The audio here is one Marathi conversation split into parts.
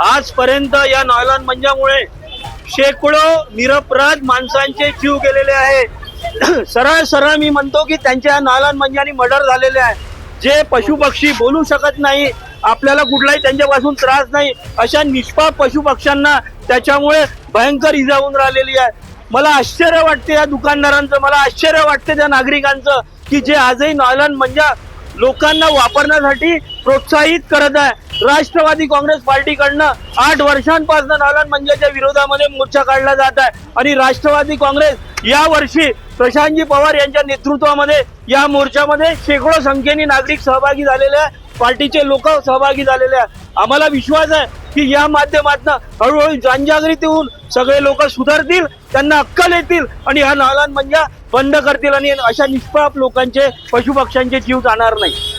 आजपर्यंत या नॉयलॉन मंजामुळे शेकडो निरपराध माणसांचे जीव गेलेले आहे। सरळ सरळ मी म्हणतो की त्यांच्या नॉयलॉन मंजाने मर्डर झालेले आहे। जे पशु पक्षी बोलू शकत नाही, आपल्याला कुठलाही त्यांच्यापासून त्रास नाही, अशा निष्पाप पशु पक्ष्यांना त्याच्यामुळे भयंकर इजा होऊन राहिलेली आहे। मला आश्चर्य वाटते या दुकानदारांचं, मला आश्चर्य वाटते त्या नागरिकांचं की जे आजही नॉयलॉन मंजा लोकांना वापरण्यासाठी प्रोत्साहित करत आहे। राष्ट्रवादी काँग्रेस पार्टीकडनं 8 वर्षांपासून नॉयलॉन मंजाच्या विरोधामध्ये मोर्चा काढला जात आहे आणि राष्ट्रवादी काँग्रेस या वर्षी प्रशांतजी पवार यांच्या नेतृत्वामध्ये या मोर्चामध्ये शेकडो संख्येने नागरिक सहभागी झालेले आहे, पार्टीचे लोक सहभागी झालेले आहे। आम्हाला विश्वास आहे की या माध्यमातून हळूहळू जनजागृती होऊन सगळे लोक सुधारतील, त्यांना अक्कल येतील आणि हा नॉयलॉन मंजा बंद करतील आणि अशा निष्पाप लोकांचे पशु पक्ष्यांचे जीव जाणार नाही।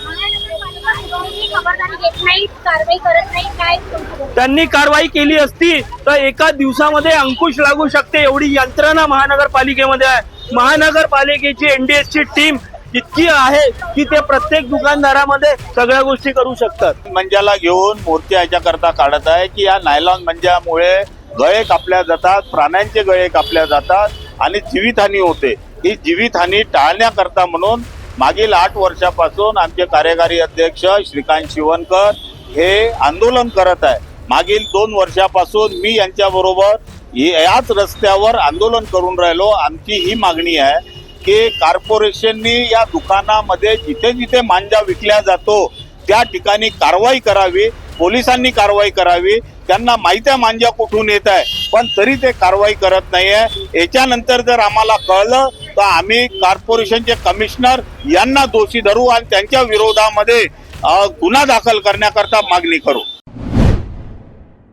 त्यांनी कारवाई केली असती तर एका दिवसामध्ये अंकुश लागू शकते एवढी यंत्रणा महानगरपालिकेमध्ये आहे। महानगरपालिकेची एनडीएसची टीम इतकी आहे की ते प्रत्येक दुकानदारामध्ये सगळ्या गोष्टी करू शकतात। मंजाला घेऊन मोर्चा याच्याकरता काढत आहे की या नायलॉन मंजामुळे गळे कापल्या जातात, प्राण्यांचे गळे कापल्या जातात आणि जीवितहानी होते। ही जीवितहानी टाळण्याकरता म्हणून मागील 8 वर्षापासून आमचे कार्यकारी अध्यक्ष श्रीकांत शिवणकर हे आंदोलन करत आहे। मागील 2 वर्षापासून मी यांच्याबरोबर याच रस्त्यावर आंदोलन करून राहिलो। आमची ही मागणी आहे की कॉर्पोरेशननी या दुकानामध्ये जिथे जिथे मांजा विकल्या जातो त्या ठिकाणी कारवाई करावी, पोलिसांनी कारवाई करावी। त्यांना माहिती आहे मांजा कुठून येत आहे, पण तरी ते कारवाई करत नाहीये। याच्यानंतर जर आम्हाला कळलं तर आम्ही कॉर्पोरेशनचे कमिशनर यांना दोषी धरू आणि त्यांच्या विरोधामध्ये गुन्हा दाखल करण्याकरता मागणी करू।